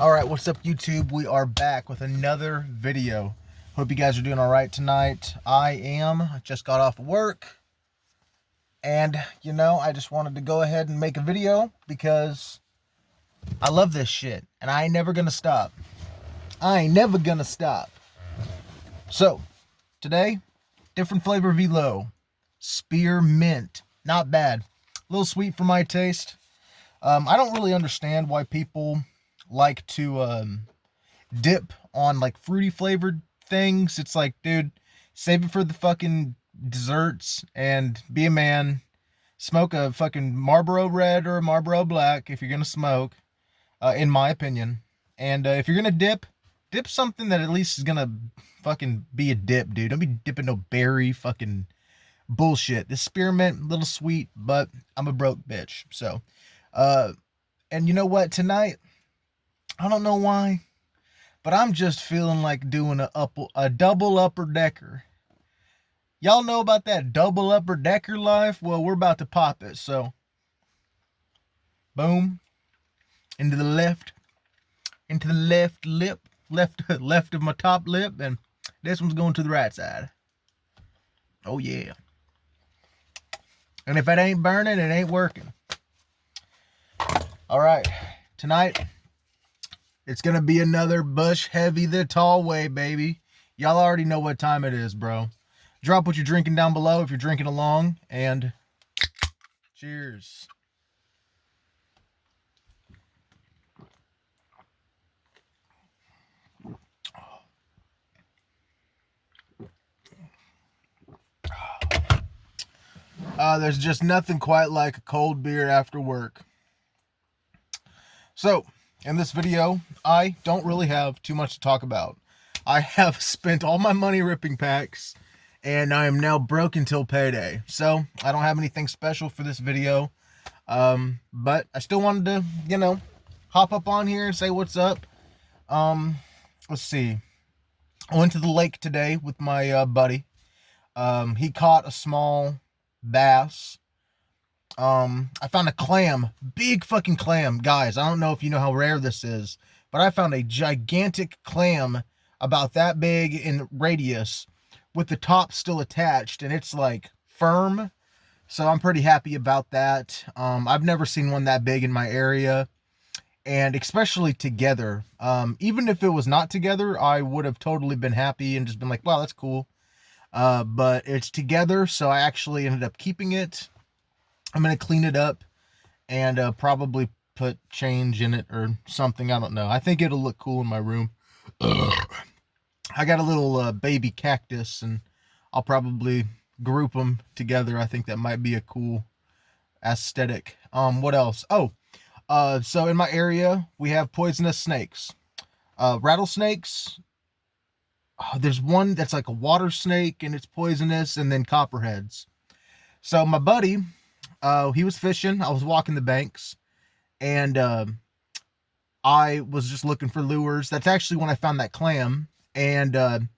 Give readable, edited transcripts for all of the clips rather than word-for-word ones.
Alright, what's up YouTube? We are back with another video. Hope you guys are doing alright tonight. I just got off work. And, I just wanted to go ahead and make a video because I love this shit. And I ain't never gonna stop. So, today, different flavor Velo. Spearmint. Not bad. A little sweet for my taste. I don't really understand why people like to dip on like fruity flavored things. It's like, dude, save it for the fucking desserts and be a man. Smoke a fucking Marlboro Red or a Marlboro Black if you're gonna smoke, in my opinion. And if you're gonna dip something that at least is gonna fucking be a dip, dude. Don't be dipping no berry fucking bullshit. This spearmint, a little sweet, but I'm a broke bitch. So, and you know what? Tonight, I don't know why, but I'm just feeling like doing a double upper decker. Y'all know about that double upper decker life? Well, we're about to pop it. So, boom, into the left lip, left of my top lip, and this one's going to the right side. Oh yeah. And if it ain't burning, it ain't working. All right, tonight, it's going to be another Bush Heavy the Tall Way, baby. Y'all already know what time it is, bro. Drop what you're drinking down below if you're drinking along, and cheers. There's just nothing quite like a cold beer after work. So, in this video, I don't really have too much to talk about. I have spent all my money ripping packs, and I am now broke until payday. So, I don't have anything special for this video. But I still wanted to, hop up on here and say what's up. Let's see. I went to the lake today with my buddy. He caught a small bass. I found a clam, big fucking clam. Guys, I don't know if you know how rare this is, but I found a gigantic clam about that big in radius with the top still attached, and it's like firm. So I'm pretty happy about that. I've never seen one that big in my area, and especially together. Even if it was not together, I would have totally been happy and just been like, wow, that's cool. But it's together, so I actually ended up keeping it. I'm going to clean it up and probably put change in it or something. I don't know. I think it'll look cool in my room. I got a little baby cactus, and I'll probably group them together. I think that might be a cool aesthetic. What else? So in my area, we have poisonous snakes. Rattlesnakes. There's one that's like a water snake, and it's poisonous, and then copperheads. So my buddy, he was fishing. I was walking the banks, and I was just looking for lures. That's actually when I found that clam. And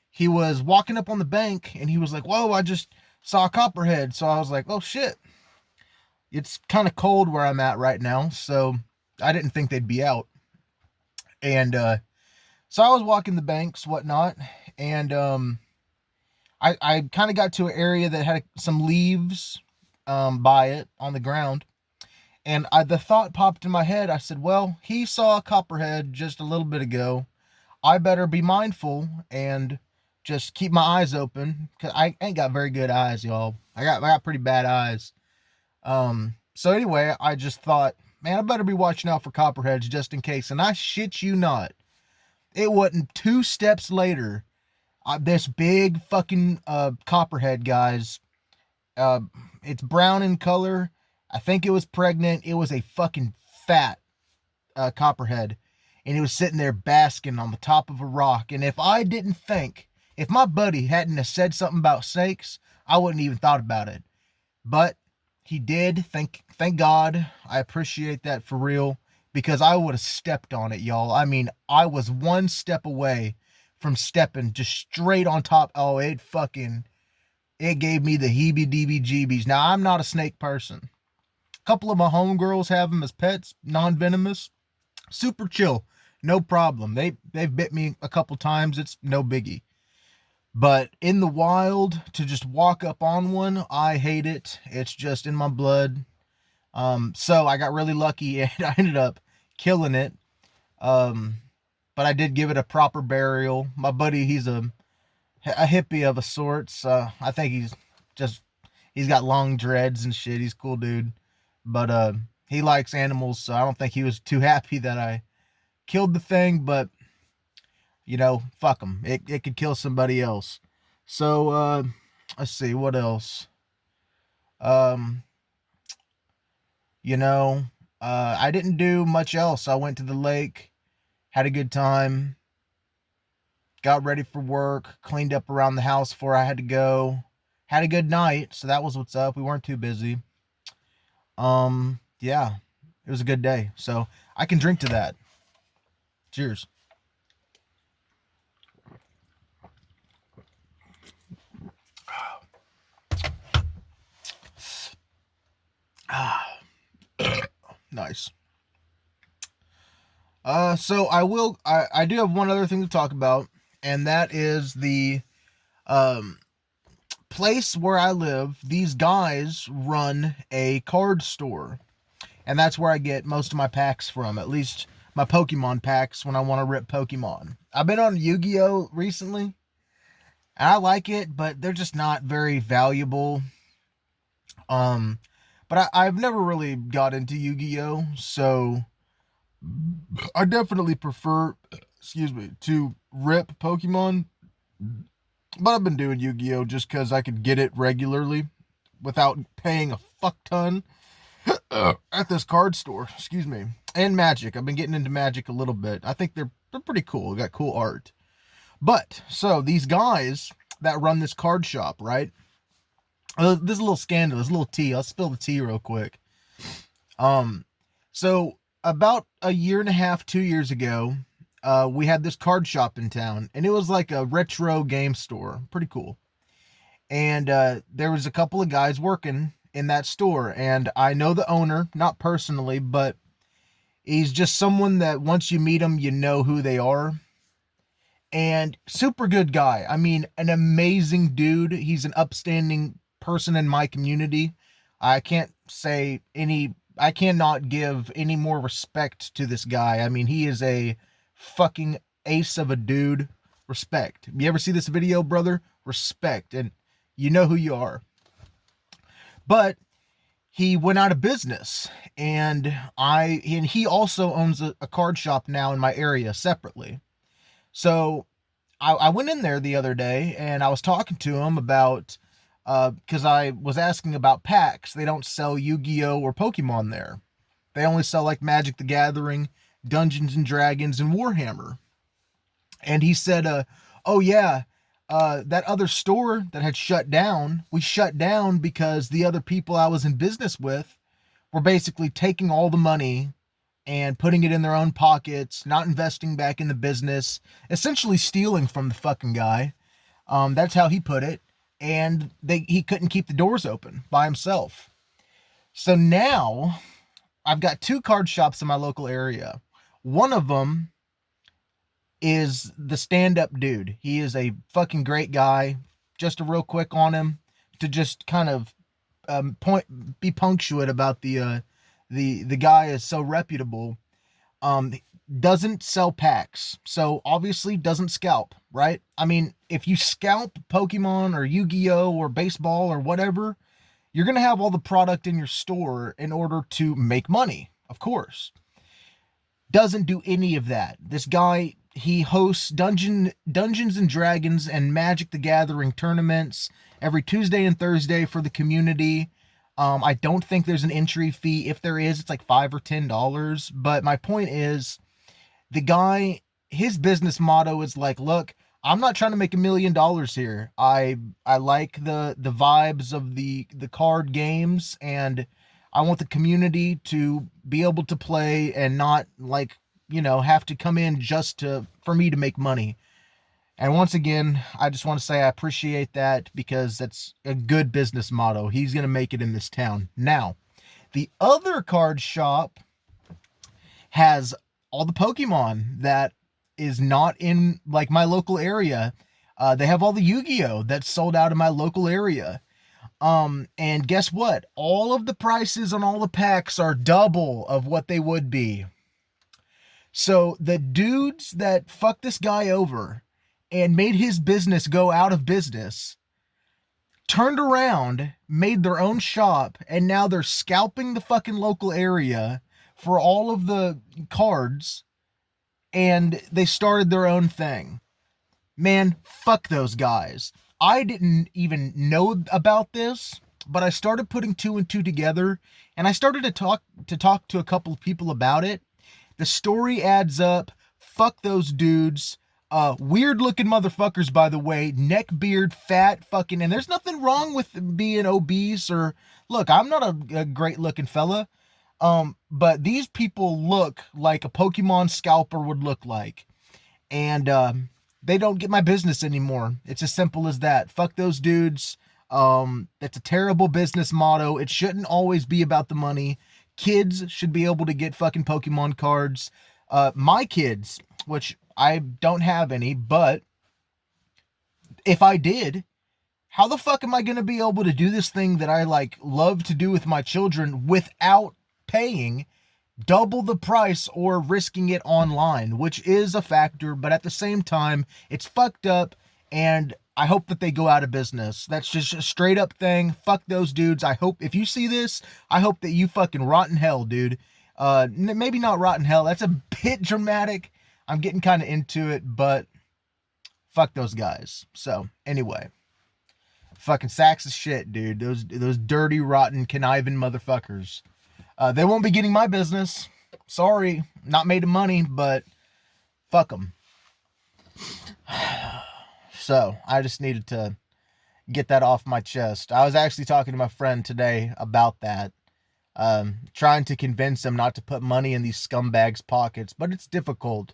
he was walking up on the bank, and he was like, whoa, I just saw a copperhead. So I was like, oh shit. It's kind of cold where I'm at right now, so I didn't think they'd be out. And so I was walking the banks, whatnot, and I kind of got to an area that had some leaves by it on the ground. And the thought popped in my head. I said, well, he saw a copperhead just a little bit ago. I better be mindful and just keep my eyes open, because I ain't got very good eyes, y'all. I got pretty bad eyes. So anyway, I just thought, man, I better be watching out for copperheads just in case. And I shit you not, it wasn't 2 steps later, this big fucking copperhead, guys. It's brown in color. I think it was pregnant. It was a fucking fat copperhead, and it was sitting there basking on the top of a rock. And if my buddy hadn't have said something about snakes, I wouldn't even thought about it. But he did. Thank God. I appreciate that for real, because I would have stepped on it, y'all. I mean, I was 1 step away from stepping just straight on top. Oh, it gave me the heebie-deebie-jeebies. Now, I'm not a snake person. A couple of my homegirls have them as pets, non-venomous. Super chill. no problem. They've bit me a couple times. It's no biggie. But in the wild, to just walk up on one, I hate it. It's just in my blood. So I got really lucky and I ended up killing it. Um, but I did give it a proper burial. My buddy, he's a hippie of a sorts. I think just he's got long dreads and shit. He's a cool dude, but he likes animals, so I don't think he was too happy that I killed the thing. But fuck him. It could kill somebody else. So let's see what else. Um, you know, I didn't do much else. I went to the lake, had a good time, got ready for work, cleaned up around the house before I had to go. Had a good night, so that was what's up. We weren't too busy. Yeah, it was a good day. So I can drink to that. Cheers. Nice. So I do have one other thing to talk about, and that is the um place where I live. These guys run a card store, and that's where I get most of my packs from, at least my Pokemon packs when I want to rip Pokemon. I've been on Yu-Gi-Oh recently, and I like it, but they're just not very valuable. Um, but I've never really got into Yu-Gi-Oh, so I definitely prefer, excuse me, to rip Pokemon. But I've been doing Yu-Gi-Oh just because I could get it regularly without paying a fuck ton at this card store. Excuse me. And Magic. I've been getting into Magic a little bit. I think they're pretty cool. They got cool art. But so these guys that run this card shop, right? This is a little scandalous, a little tea. I'll spill the tea real quick. So about a year and a half, 2 years ago, we had this card shop in town, and it was like a retro game store. Pretty cool. And there was a couple of guys working in that store, and I know the owner, not personally, but he's just someone that once you meet him, you know who they are. And super good guy. I mean, an amazing dude. He's an upstanding person in my community. I cannot give any more respect to this guy. I mean, he is a fucking ace of a dude. Respect. You ever see this video, brother? Respect. And you know who you are. But he went out of business, and he also owns a card shop now in my area separately. So I went in there the other day and I was talking to him about, because I was asking about packs. They don't sell Yu-Gi-Oh or Pokemon there. They only sell like Magic the Gathering, Dungeons and Dragons, and Warhammer. And he said, oh yeah, that other store that had shut down, we shut down because the other people I was in business with were basically taking all the money and putting it in their own pockets, not investing back in the business, essentially stealing from the fucking guy. That's how he put it. And he couldn't keep the doors open by himself. So now I've got two card shops in my local area. One of them is the stand-up dude. He is a fucking great guy. Just a real quick on him to just kind of be punctuate about the guy is so reputable. Doesn't sell packs, so obviously doesn't scalp, right? I mean, if you scalp Pokemon or Yu-Gi-Oh or baseball or whatever, you're gonna have all the product in your store in order to make money, of course. Doesn't do any of that. This guy, he hosts Dungeons and Dragons and Magic the Gathering tournaments every Tuesday and Thursday for the community. I don't think there's an entry fee. If there is, it's like $5 or $10. But my point is, the guy, his business motto is like, look, I'm not trying to make $1 million here. I like the vibes of the card games, and I want the community to be able to play and not like, have to come in just for me to make money. And once again, I just want to say I appreciate that because that's a good business motto. He's going to make it in this town. Now, the other card shop has all the Pokemon that is not in like my local area. They have all the Yu-Gi-Oh that's sold out in my local area. And guess what? All of the prices on all the packs are double of what they would be. So the dudes that fucked this guy over and made his business go out of business turned around, made their own shop, and now they're scalping the fucking local area for all of the cards, and they started their own thing. Man, fuck those guys. I didn't even know about this, but I started putting two and two together, and I started to talk to a couple of people about it. The story adds up. Fuck those dudes. Weird looking motherfuckers, by the way. Neck beard, fat, fucking, and there's nothing wrong with being obese or look, I'm not a great looking fella. But these people look like a Pokemon scalper would look like. And they don't get my business anymore. It's as simple as that. Fuck those dudes. That's a terrible business motto. It shouldn't always be about the money. Kids should be able to get fucking Pokemon cards. My kids, which I don't have any, but if I did, how the fuck am I going to be able to do this thing that I like love to do with my children without paying double the price or risking it online, which is a factor, but at the same time, it's fucked up, and I hope that they go out of business. That's just a straight up thing. Fuck those dudes. I hope if you see this, I hope that you fucking rot in hell, dude. Maybe not rot in hell. That's a bit dramatic. I'm getting kind of into it, but fuck those guys. So anyway, fucking sacks of shit, dude. Those dirty, rotten, conniving motherfuckers. They won't be getting my business. Sorry, not made of money, but fuck them. So I just needed to get that off my chest. I was actually talking to my friend today about that. Trying to convince him not to put money in these scumbags' pockets, but it's difficult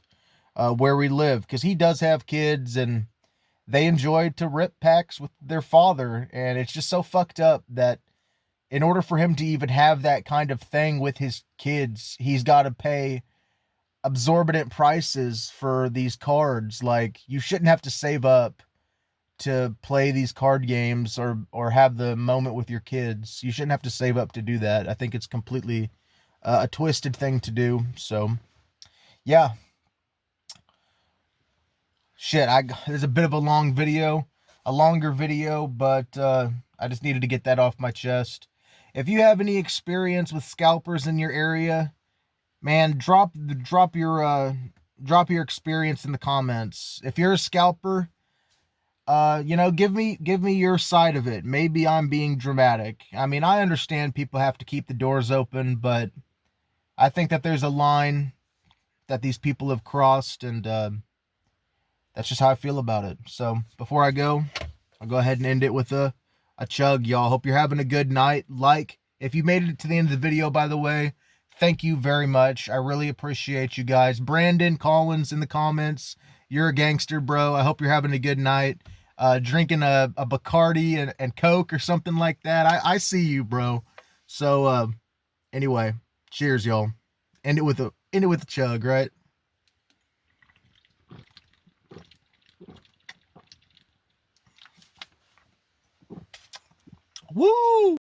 where we live because he does have kids and they enjoy to rip packs with their father, and it's just so fucked up that in order for him to even have that kind of thing with his kids, he's got to pay exorbitant prices for these cards. Like, you shouldn't have to save up to play these card games or have the moment with your kids. You shouldn't have to save up to do that. I think it's completely a twisted thing to do. So, yeah. Shit, there's a bit of a longer video, but I just needed to get that off my chest. If you have any experience with scalpers in your area, man, drop your experience in the comments. If you're a scalper, give me your side of it. Maybe I'm being dramatic. I mean, I understand people have to keep the doors open, but I think that there's a line that these people have crossed, and that's just how I feel about it. So before I go, I'll go ahead and end it with a chug, y'all. Hope you're having a good night. If you made it to the end of the video, by the way, thank you very much. I really appreciate you guys. Brandon Collins in the comments, you're a gangster, bro. I hope you're having a good night. Drinking a Bacardi and Coke or something like that. I see you, bro. So anyway, cheers, y'all. End it with a chug, right? Woo!